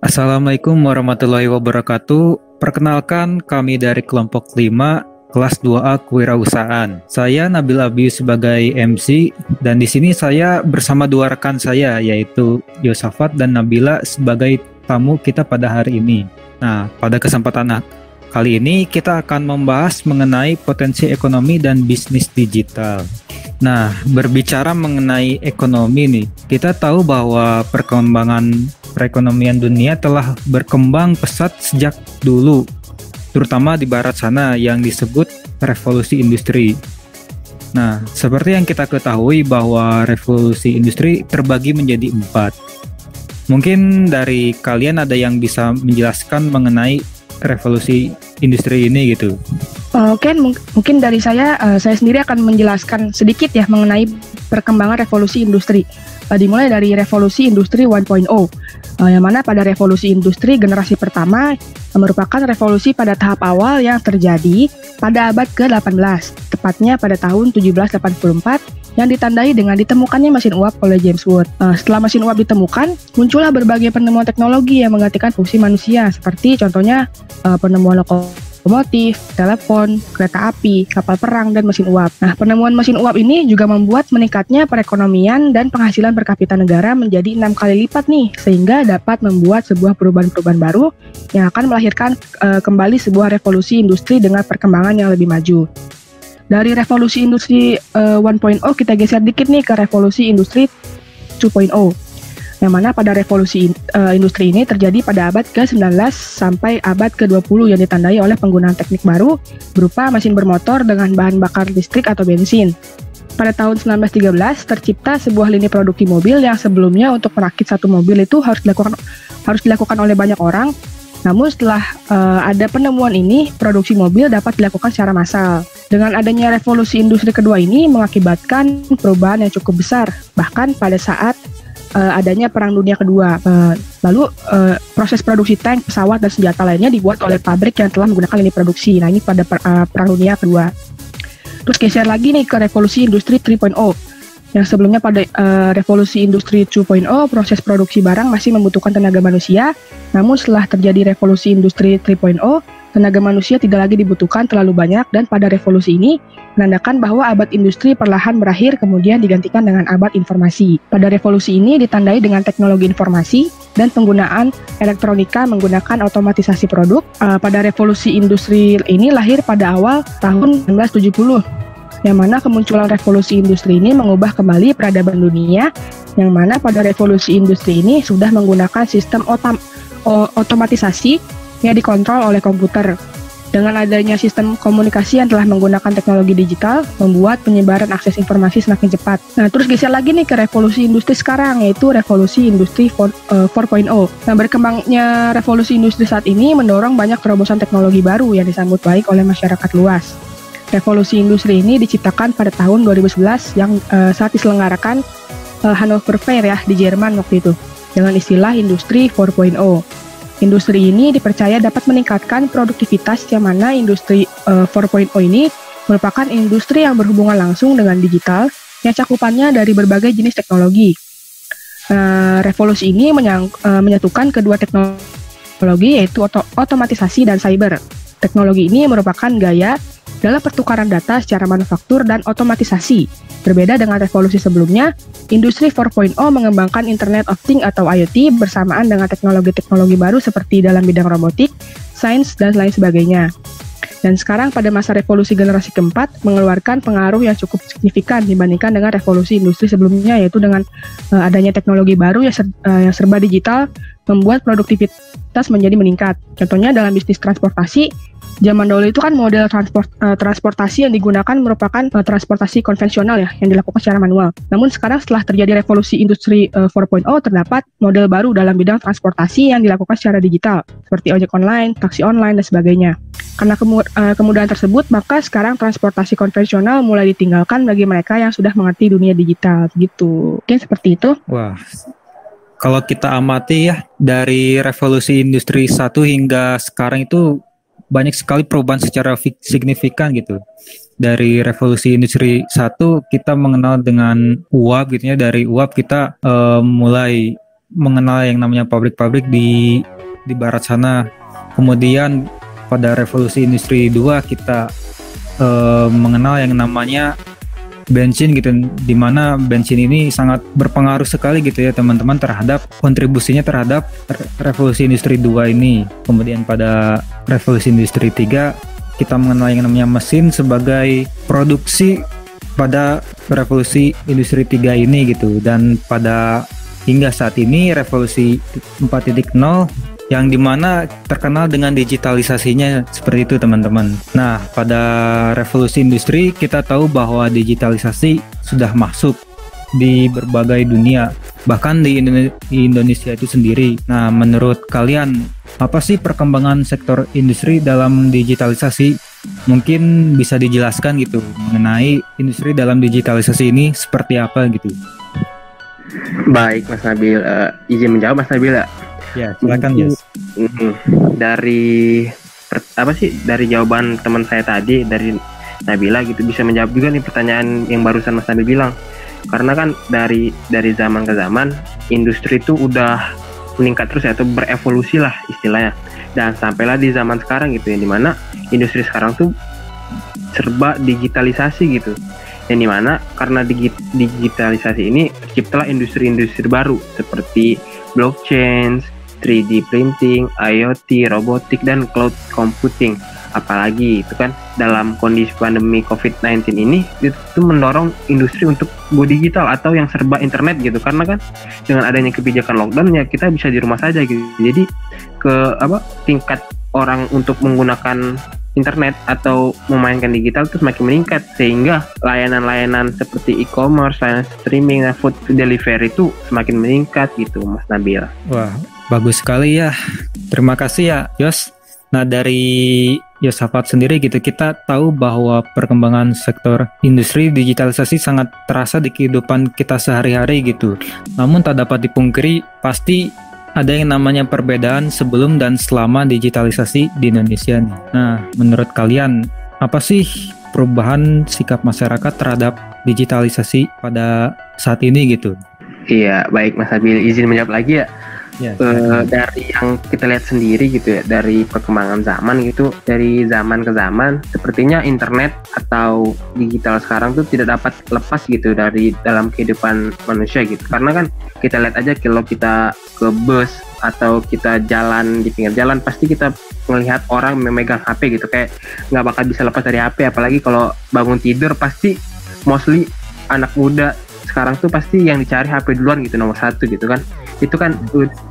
Assalamualaikum warahmatullahi wabarakatuh. Perkenalkan, kami dari kelompok 5 kelas 2A Kewirausahaan. Saya Nabil Abi sebagai MC dan di sini saya bersama dua rekan saya yaitu Yosafat dan Nabila sebagai tamu kita pada hari ini. Nah, pada kesempatan kali ini kita akan membahas mengenai potensi ekonomi dan bisnis digital. Nah, berbicara mengenai ekonomi nih, kita tahu bahwa perkembangan perekonomian dunia telah berkembang pesat sejak dulu, terutama di barat sana yang disebut revolusi industri. Nah, seperti yang kita ketahui bahwa revolusi industri terbagi menjadi 4. Mungkin dari kalian ada yang bisa menjelaskan mengenai revolusi industri ini gitu. Oke, mungkin dari saya sendiri akan menjelaskan sedikit ya mengenai perkembangan revolusi industri. Dimulai dari revolusi industri 1.0, yang mana pada revolusi industri generasi pertama merupakan revolusi pada tahap awal yang terjadi pada abad ke-18, tepatnya pada tahun 1784, yang ditandai dengan ditemukannya mesin uap oleh James Watt. Setelah mesin uap ditemukan, muncullah berbagai penemuan teknologi yang menggantikan fungsi manusia, seperti contohnya penemuan lokomotif, telepon, kereta api, kapal perang, dan mesin uap. Nah, penemuan mesin uap ini juga membuat meningkatnya perekonomian dan penghasilan per kapita negara menjadi 6 kali lipat nih, sehingga dapat membuat sebuah perubahan-perubahan baru yang akan melahirkan kembali sebuah revolusi industri dengan perkembangan yang lebih maju. Dari revolusi industri 1.0 kita geser dikit nih ke revolusi industri 2.0. Yang mana pada revolusi industri ini terjadi pada abad ke-19 sampai abad ke-20 yang ditandai oleh penggunaan teknik baru berupa mesin bermotor dengan bahan bakar listrik atau bensin. Pada tahun 1913 tercipta sebuah lini produksi mobil yang sebelumnya untuk merakit satu mobil itu harus dilakukan oleh banyak orang. Namun setelah ada penemuan ini, produksi mobil dapat dilakukan secara massal. Dengan adanya revolusi industri kedua ini mengakibatkan perubahan yang cukup besar, bahkan pada saat adanya Perang Dunia Kedua. Lalu proses produksi tank, pesawat, dan senjata lainnya dibuat oleh pabrik yang telah menggunakan lini produksi. Nah, ini pada Perang Dunia Kedua. Terus geser lagi nih ke revolusi industri 3.0. Yang sebelumnya pada revolusi industri 2.0, proses produksi barang masih membutuhkan tenaga manusia. Namun setelah terjadi revolusi industri 3.0, tenaga manusia tidak lagi dibutuhkan terlalu banyak, dan pada revolusi ini menandakan bahwa abad industri perlahan berakhir kemudian digantikan dengan abad informasi. Pada revolusi ini ditandai dengan teknologi informasi dan penggunaan elektronika menggunakan otomatisasi produk. Pada revolusi industri ini lahir pada awal tahun 1970, yang mana kemunculan revolusi industri ini mengubah kembali peradaban dunia, yang mana pada revolusi industri ini sudah menggunakan sistem otomatisasi yang dikontrol oleh komputer. Dengan adanya sistem komunikasi yang telah menggunakan teknologi digital, membuat penyebaran akses informasi semakin cepat. Nah, terus geser lagi nih ke revolusi industri sekarang, yaitu revolusi industri 4.0. Nah, berkembangnya revolusi industri saat ini mendorong banyak terobosan teknologi baru yang disambut baik oleh masyarakat luas. Revolusi industri ini diciptakan pada tahun 2011 yang saat diselenggarakan Hannover Fair ya di Jerman waktu itu, dengan istilah industri 4.0. Industri ini dipercaya dapat meningkatkan produktivitas, yang mana industri 4.0 ini merupakan industri yang berhubungan langsung dengan digital yang cakupannya dari berbagai jenis teknologi. Revolusi ini menyatukan kedua teknologi, yaitu otomatisasi dan cyber. Teknologi ini merupakan gaya dalam pertukaran data secara manufaktur dan otomatisasi. Berbeda dengan revolusi sebelumnya, industri 4.0 mengembangkan Internet of Things atau IoT bersamaan dengan teknologi-teknologi baru seperti dalam bidang robotik, sains, dan lain sebagainya. Dan sekarang pada masa revolusi generasi keempat mengeluarkan pengaruh yang cukup signifikan dibandingkan dengan revolusi industri sebelumnya, yaitu dengan adanya teknologi baru yang serba digital membuat produktivitas menjadi meningkat. Contohnya dalam bisnis transportasi, zaman dahulu itu kan model transportasi yang digunakan merupakan transportasi konvensional ya, yang dilakukan secara manual. Namun sekarang setelah terjadi revolusi industri 4.0 terdapat model baru dalam bidang transportasi yang dilakukan secara digital, seperti ojek online, taksi online, dan sebagainya. Karena kemudahan tersebut, maka sekarang transportasi konvensional mulai ditinggalkan bagi mereka yang sudah mengerti dunia digital, gitu. Mungkin seperti itu. Wah, kalau kita amati ya, dari revolusi industri 1 hingga sekarang itu banyak sekali perubahan secara signifikan gitu. Dari revolusi industri 1 kita mengenal dengan uap gitu ya. Dari uap kita mulai mengenal yang namanya pabrik-pabrik di di barat sana. Kemudian pada revolusi industri 2 kita mengenal yang namanya bensin gitu, dimana bensin ini sangat berpengaruh sekali gitu ya teman-teman terhadap kontribusinya terhadap revolusi industri 2 ini. Kemudian pada revolusi industri 3 kita mengenal yang namanya mesin sebagai produksi pada revolusi industri 3 ini gitu. Dan pada hingga saat ini revolusi 4.0 yang dimana terkenal dengan digitalisasinya seperti itu teman-teman. Nah, pada revolusi industri kita tahu bahwa digitalisasi sudah masuk di berbagai dunia, bahkan di Indonesia itu sendiri. Nah, menurut kalian apa sih perkembangan sektor industri dalam digitalisasi? Mungkin bisa dijelaskan gitu mengenai industri dalam digitalisasi ini seperti apa gitu. Baik Mas Nabil, izin menjawab Mas Nabil ya? Ya, silakan Yes. Dari jawaban teman saya tadi dari Nabila gitu bisa menjawab juga nih pertanyaan yang barusan Mas Nabil bilang. Karena kan dari zaman ke zaman industri itu udah meningkat terus ya, atau berevolusi lah istilahnya. Dan sampailah di zaman sekarang gitu, yang dimana industri sekarang tuh serba digitalisasi gitu. Yang dimana karena digitalisasi ini terciptalah industri-industri baru seperti blockchain, 3D printing, IoT, robotik, dan cloud computing. Apalagi itu kan dalam kondisi pandemi COVID-19 ini itu mendorong industri untuk go digital atau yang serba internet gitu. Karena kan dengan adanya kebijakan lockdown ya kita bisa di rumah saja gitu. Jadi tingkat orang untuk menggunakan internet atau memainkan digital itu semakin meningkat, sehingga layanan-layanan seperti e-commerce, layanan streaming, dan food delivery itu semakin meningkat gitu Mas Nabil. Wah, bagus sekali ya. Terima kasih ya Yos. Nah, dari Yosafat sendiri gitu, kita tahu bahwa perkembangan sektor industri digitalisasi sangat terasa di kehidupan kita sehari-hari gitu. Namun tak dapat dipungkiri, pasti ada yang namanya perbedaan sebelum dan selama digitalisasi di Indonesia nih. Nah, menurut kalian apa sih perubahan sikap masyarakat terhadap digitalisasi pada saat ini gitu? Iya, baik Mas Nabil, izin menjawab lagi ya. Ya, dari yang kita lihat sendiri gitu ya, dari perkembangan zaman gitu, dari zaman ke zaman sepertinya internet atau digital sekarang tuh tidak dapat lepas gitu dari dalam kehidupan manusia gitu. Karena kan kita lihat aja kalau kita ke bus atau kita jalan di pinggir jalan, pasti kita melihat orang memegang HP gitu, kayak nggak bakal bisa lepas dari HP. Apalagi kalau bangun tidur pasti mostly anak muda sekarang tuh pasti yang dicari HP duluan gitu, nomor satu gitu kan. Itu kan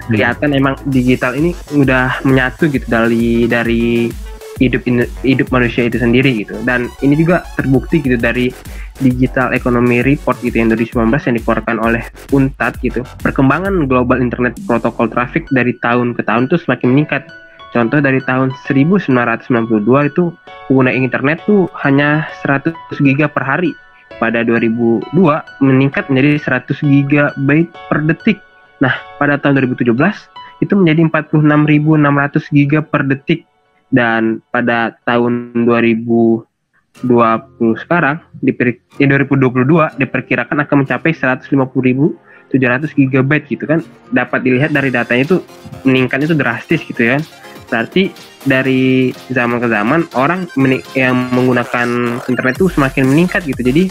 kelihatan emang digital ini udah menyatu gitu dari hidup manusia itu sendiri gitu. Dan ini juga terbukti gitu dari Digital Economy Report gitu yang 2019 yang dikeluarkan oleh UNTAD gitu. Perkembangan global internet protokol traffic dari tahun ke tahun tuh semakin meningkat. Contoh dari tahun 1992 itu pengguna internet tuh hanya 100 giga per hari. Pada 2002 meningkat menjadi 100 GB per detik. Nah, pada tahun 2017 itu menjadi 46.600 GB per detik. Dan pada tahun 2020 sekarang, 2022 diperkirakan akan mencapai 150.700 GB gitu kan. Dapat dilihat dari datanya itu meningkatnya itu drastis gitu ya. Berarti dari zaman ke zaman orang yang menggunakan internet itu semakin meningkat gitu. Jadi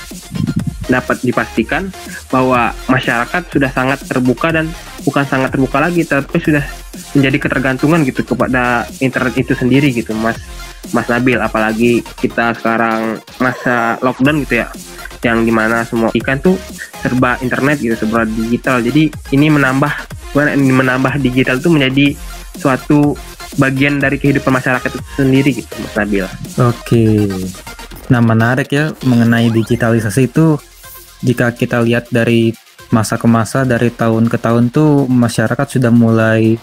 dapat dipastikan bahwa masyarakat sudah sangat terbuka, dan bukan sangat terbuka lagi, tapi sudah menjadi ketergantungan gitu kepada internet itu sendiri gitu Mas Nabil. Apalagi kita sekarang masa lockdown gitu ya, yang dimana semua ikan tuh serba internet gitu, serba digital. Jadi ini menambah digital itu menjadi suatu bagian dari kehidupan masyarakat itu sendiri gitu Mas Nabil. Oke. Nah, menarik ya mengenai digitalisasi itu. Jika kita lihat dari masa ke masa, dari tahun ke tahun tuh masyarakat sudah mulai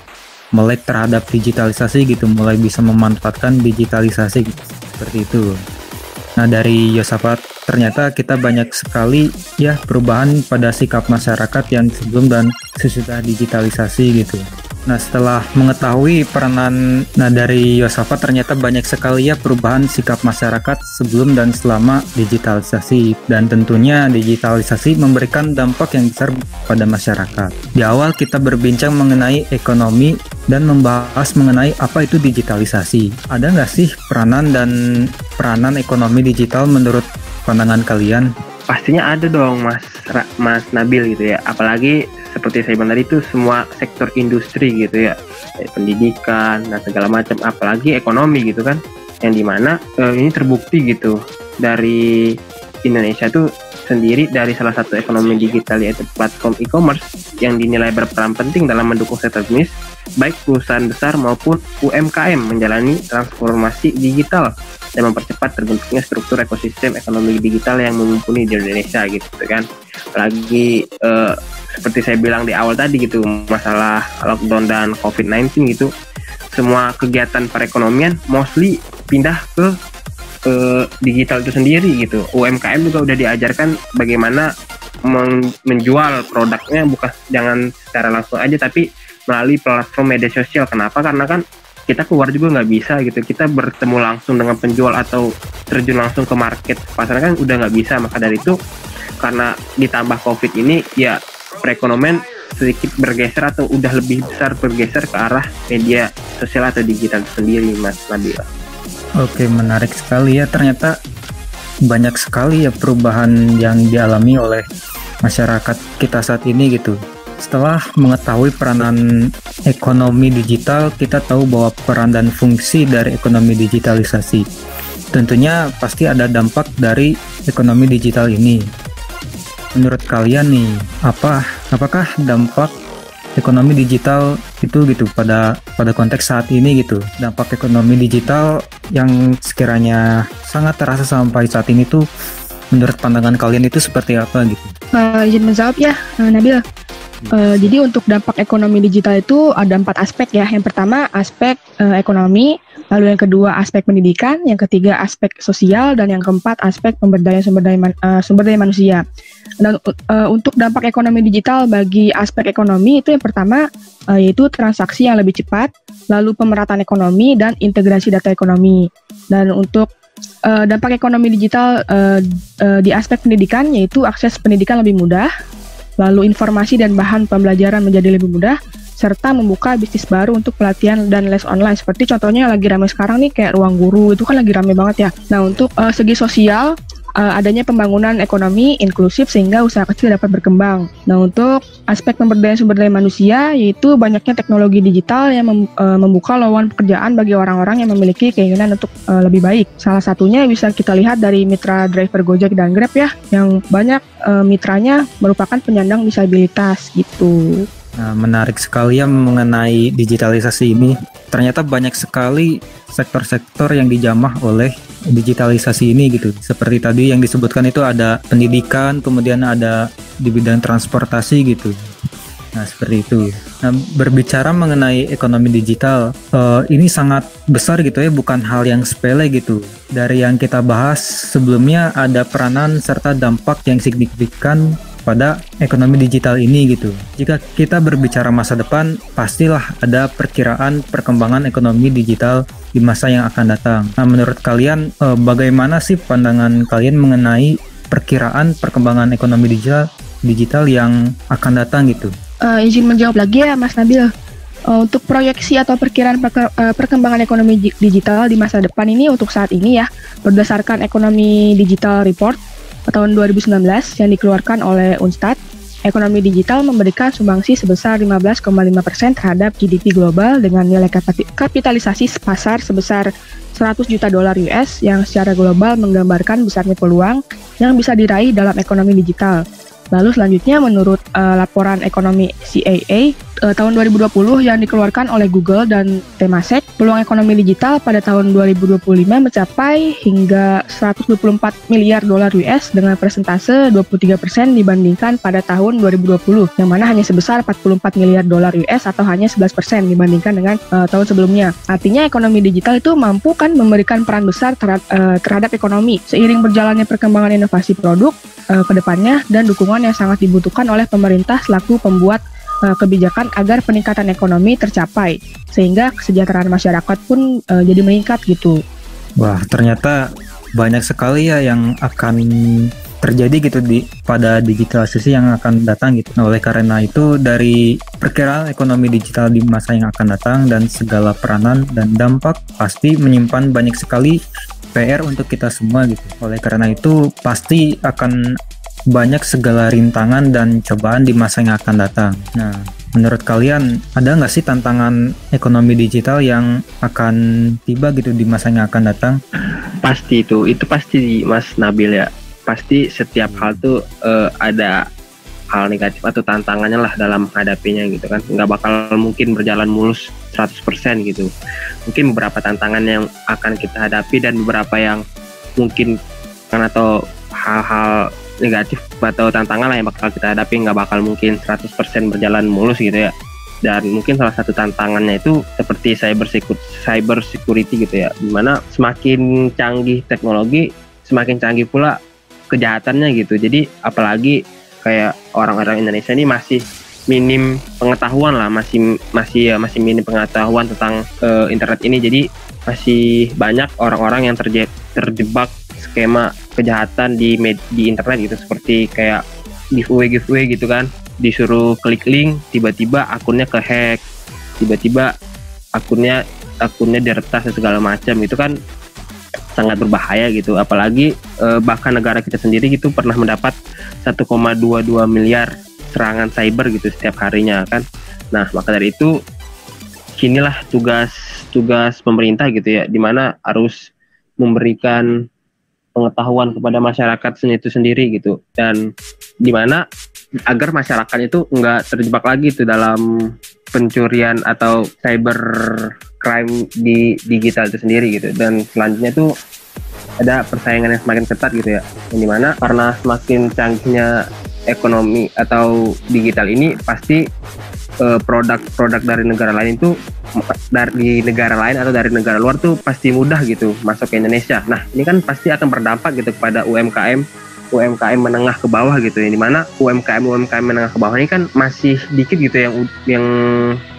melek terhadap digitalisasi gitu, mulai bisa memanfaatkan digitalisasi gitu, seperti itu. Nah, dari Yosafat ternyata kita banyak sekali ya perubahan pada sikap masyarakat yang sebelum dan sesudah digitalisasi gitu. Nah, setelah mengetahui peranan dari Yosafat, ternyata banyak sekali ya perubahan sikap masyarakat sebelum dan selama digitalisasi. Dan tentunya digitalisasi memberikan dampak yang besar pada masyarakat. Di awal kita berbincang mengenai ekonomi dan membahas mengenai apa itu digitalisasi. Ada nggak sih peranan ekonomi digital menurut pandangan kalian? Pastinya ada dong Mas Nabil gitu ya. Apalagi seperti saya bilang tadi itu semua sektor industri gitu ya, dari pendidikan dan segala macam, apalagi ekonomi gitu kan, yang dimana ini terbukti gitu dari Indonesia tuh sendiri dari salah satu ekonomi digital yaitu platform e-commerce yang dinilai berperan penting dalam mendukung sektor bisnis baik perusahaan besar maupun UMKM menjalani transformasi digital dan mempercepat terbentuknya struktur ekosistem ekonomi digital yang mumpuni di Indonesia gitu kan. Apalagi seperti saya bilang di awal tadi gitu, masalah lockdown dan COVID-19 gitu, semua kegiatan perekonomian mostly pindah ke digital itu sendiri gitu. UMKM juga udah diajarkan bagaimana menjual produknya jangan secara langsung aja tapi melalui platform media sosial. Kenapa? Karena kan kita keluar juga nggak bisa gitu, kita bertemu langsung dengan penjual atau terjun langsung ke market pasar kan udah nggak bisa. Maka dari itu, karena ditambah COVID ini ya perekonomian sedikit bergeser atau udah lebih besar bergeser ke arah media sosial atau digital sendiri, Mas Nabila. Oke, menarik sekali ya. Ternyata banyak sekali ya perubahan yang dialami oleh masyarakat kita saat ini gitu. Setelah mengetahui peranan ekonomi digital, kita tahu bahwa peran dan fungsi dari ekonomi digitalisasi. Tentunya pasti ada dampak dari ekonomi digital ini. Menurut kalian nih, apakah dampak ekonomi digital itu gitu pada konteks saat ini gitu? Dampak ekonomi digital yang sekiranya sangat terasa sampai saat ini tuh menurut pandangan kalian itu seperti apa gitu? Izin menjawab ya, Nabil. Jadi untuk dampak ekonomi digital itu ada 4 aspek ya. Yang pertama aspek ekonomi, lalu yang kedua aspek pendidikan, yang ketiga aspek sosial, dan yang keempat aspek pemberdayaan sumber daya manusia. Dan untuk dampak ekonomi digital bagi aspek ekonomi itu yang pertama yaitu transaksi yang lebih cepat, lalu pemerataan ekonomi dan integrasi data ekonomi. Dan untuk dampak ekonomi digital di aspek pendidikan yaitu akses pendidikan lebih mudah, lalu informasi dan bahan pembelajaran menjadi lebih mudah, serta membuka bisnis baru untuk pelatihan dan les online. Seperti contohnya yang lagi ramai sekarang nih kayak Ruang Guru, itu kan lagi ramai banget ya. Nah untuk segi sosial, adanya pembangunan ekonomi inklusif sehingga usaha kecil dapat berkembang. Nah untuk aspek pemberdayaan sumber daya manusia yaitu banyaknya teknologi digital yang membuka lowongan pekerjaan bagi orang-orang yang memiliki keinginan untuk lebih baik. Salah satunya bisa kita lihat dari mitra driver Gojek dan Grab ya, yang banyak mitranya merupakan penyandang disabilitas gitu. Nah, menarik sekali ya mengenai digitalisasi ini. Ternyata banyak sekali sektor-sektor yang dijamah oleh digitalisasi ini gitu. Seperti tadi yang disebutkan itu ada pendidikan, kemudian ada di bidang transportasi gitu. Nah, seperti itu. Nah, berbicara mengenai ekonomi digital, ini sangat besar gitu ya, bukan hal yang sepele gitu. Dari yang kita bahas sebelumnya ada peranan serta dampak yang signifikan pada ekonomi digital ini gitu. Jika kita berbicara masa depan, pastilah ada perkiraan perkembangan ekonomi digital di masa yang akan datang. Nah, menurut kalian bagaimana sih pandangan kalian mengenai perkiraan perkembangan ekonomi digital yang akan datang gitu? Izin menjawab lagi ya Mas Nabil. Untuk proyeksi atau perkiraan perkembangan ekonomi digital di masa depan ini untuk saat ini ya, berdasarkan Ekonomi Digital Report tahun 2019 yang dikeluarkan oleh Unstad, ekonomi digital memberikan sumbangsi sebesar 15,5% terhadap GDP global dengan nilai kapitalisasi pasar sebesar $100 juta US yang secara global menggambarkan besarnya peluang yang bisa diraih dalam ekonomi digital. Lalu selanjutnya menurut laporan ekonomi CAA tahun 2020 yang dikeluarkan oleh Google dan Temasek, peluang ekonomi digital pada tahun 2025 mencapai hingga $124 miliar US dengan persentase 23% dibandingkan pada tahun 2020, yang mana hanya sebesar $44 miliar US atau hanya 11% dibandingkan dengan tahun sebelumnya. Artinya ekonomi digital itu mampu kan memberikan peran besar terhadap ekonomi seiring berjalannya perkembangan inovasi produk ke depannya dan dukungan yang sangat dibutuhkan oleh pemerintah selaku pembuat kebijakan agar peningkatan ekonomi tercapai, sehingga kesejahteraan masyarakat pun jadi meningkat gitu. Wah, ternyata banyak sekali ya yang akan terjadi gitu pada digitalisasi yang akan datang gitu. Nah, oleh karena itu dari perkiraan ekonomi digital di masa yang akan datang dan segala peranan dan dampak pasti menyimpan banyak sekali PR untuk kita semua gitu. Oleh karena itu pasti akan banyak segala rintangan dan cobaan di masa yang akan datang. Nah, menurut kalian ada nggak sih tantangan ekonomi digital yang akan tiba gitu di masa yang akan datang? Pasti itu pasti Mas Nabil ya. Pasti setiap hal tuh ada hal negatif atau tantangannya lah dalam menghadapinya gitu kan. Nggak bakal mungkin berjalan mulus 100% gitu. Mungkin beberapa tantangan yang akan kita hadapi dan beberapa yang mungkin atau hal-hal negatif atau tantangan lah yang bakal kita hadapi nggak bakal mungkin 100% berjalan mulus gitu ya. Dan mungkin salah satu tantangannya itu seperti cyber security gitu ya, dimana semakin canggih teknologi semakin canggih pula kejahatannya gitu. Jadi apalagi kayak orang-orang Indonesia ini masih minim pengetahuan lah, masih minim pengetahuan tentang internet ini. Jadi masih banyak orang-orang yang terjebak skema kejahatan di internet gitu, seperti kayak giveaway gitu kan, disuruh klik link, tiba-tiba akunnya kehack, tiba-tiba akunnya diretas dan segala macam. Itu kan sangat berbahaya gitu. Apalagi bahkan negara kita sendiri gitu pernah mendapat 1,22 miliar serangan cyber gitu setiap harinya kan. Nah, maka dari itu inilah tugas pemerintah gitu ya, dimana harus memberikan pengetahuan kepada masyarakat itu sendiri gitu, dan dimana agar masyarakat itu nggak terjebak lagi tuh dalam pencurian atau cyber crime di digital itu sendiri gitu. Dan selanjutnya tuh ada persaingan yang semakin ketat gitu ya, yang dimana karena semakin canggihnya ekonomi atau digital ini, pasti produk-produk dari negara lain itu dari negara lain atau dari negara luar tuh pasti mudah gitu masuk ke Indonesia. Nah, ini kan pasti akan berdampak gitu kepada UMKM menengah ke bawah gitu ya, dimana UMKM menengah ke bawah ini kan masih dikit gitu yang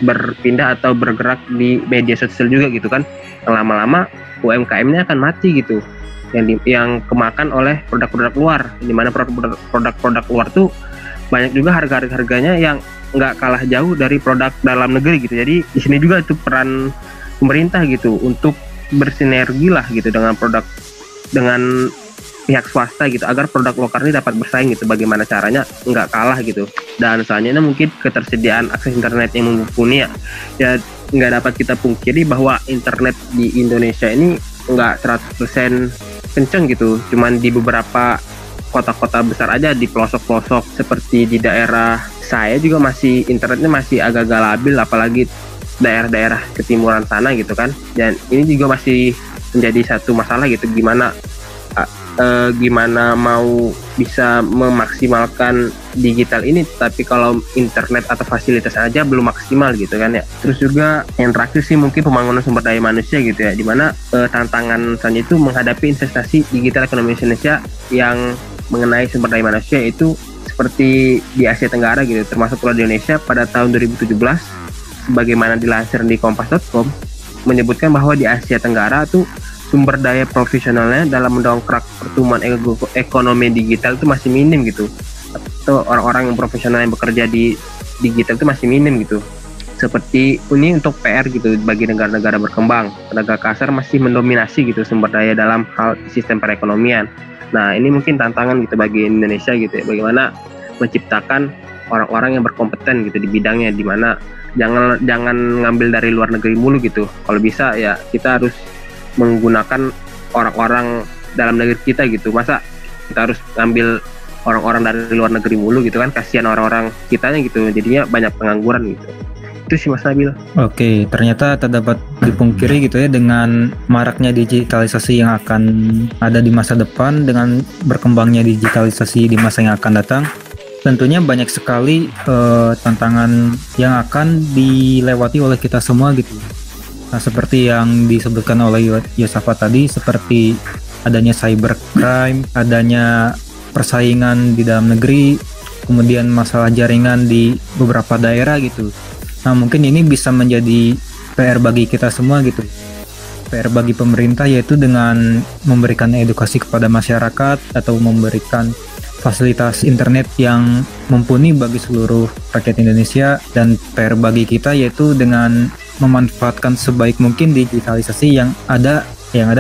berpindah atau bergerak di media sosial juga gitu kan. Yang lama-lama UMKM-nya akan mati gitu, yang kemakan oleh produk-produk luar, dimana produk-produk luar tuh banyak juga harganya yang nggak kalah jauh dari produk dalam negeri gitu. Jadi di sini juga itu peran pemerintah gitu untuk bersinergi lah gitu dengan pihak swasta gitu, agar produk lokal ini dapat bersaing gitu. Bagaimana caranya nggak kalah gitu. Dan selanjutnya mungkin ketersediaan akses internet yang mumpuni ya nggak dapat kita pungkiri bahwa internet di Indonesia ini nggak 100% kenceng gitu. Cuman di beberapa kota-kota besar aja, di pelosok-pelosok seperti di daerah saya juga masih internetnya masih agak-agak labil, apalagi daerah-daerah ketimuran sana gitu kan. Dan ini juga masih menjadi satu masalah gitu, gimana mau bisa memaksimalkan digital ini, tapi kalau internet atau fasilitas aja belum maksimal gitu kan ya. Terus juga yang terakhir sih mungkin pembangunan sumber daya manusia gitu ya, dimana tantangan selanjutnya itu menghadapi investasi digital ekonomi Indonesia yang mengenai sumber daya manusia itu seperti di Asia Tenggara gitu, termasuk pula di Indonesia. Pada tahun 2017 sebagaimana dilansir di kompas.com menyebutkan bahwa di Asia Tenggara tuh sumber daya profesionalnya dalam mendongkrak pertumbuhan ekonomi digital itu masih minim gitu, atau orang-orang yang profesional yang bekerja di digital itu masih minim gitu. Seperti ini untuk PR gitu bagi negara-negara berkembang, tenaga kasar masih mendominasi gitu sumber daya dalam hal sistem perekonomian. Nah, ini mungkin tantangan gitu bagi Indonesia gitu ya, bagaimana menciptakan orang-orang yang berkompeten gitu di bidangnya, dimana jangan ngambil dari luar negeri mulu gitu. Kalau bisa ya kita harus menggunakan orang-orang dalam negeri kita gitu. Masa kita harus ngambil orang-orang dari luar negeri mulu gitu kan, kasihan orang-orang kitanya gitu, jadinya banyak pengangguran gitu. Itu sih Mas Nabil. Oke, ternyata tak dapat dipungkiri gitu ya, dengan maraknya digitalisasi yang akan ada di masa depan, dengan berkembangnya digitalisasi di masa yang akan datang, tentunya banyak sekali tantangan yang akan dilewati oleh kita semua gitu. Nah, seperti yang disebutkan oleh Yosafat tadi, seperti adanya cybercrime, adanya persaingan di dalam negeri, kemudian masalah jaringan di beberapa daerah gitu. Nah, mungkin ini bisa menjadi PR bagi kita semua gitu. PR bagi pemerintah yaitu dengan memberikan edukasi kepada masyarakat atau memberikan fasilitas internet yang mumpuni bagi seluruh rakyat Indonesia, dan PR bagi kita yaitu dengan memanfaatkan sebaik mungkin digitalisasi yang ada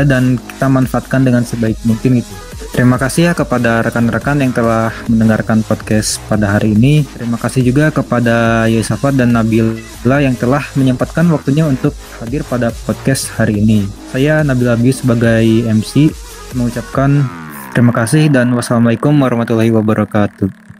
dan kita manfaatkan dengan sebaik mungkin gitu. Terima kasih ya kepada rekan-rekan yang telah mendengarkan podcast pada hari ini. Terima kasih juga kepada Yosafat dan Nabila yang telah menyempatkan waktunya untuk hadir pada podcast hari ini. Saya Nabil Abius sebagai MC mengucapkan terima kasih dan wassalamualaikum warahmatullahi wabarakatuh.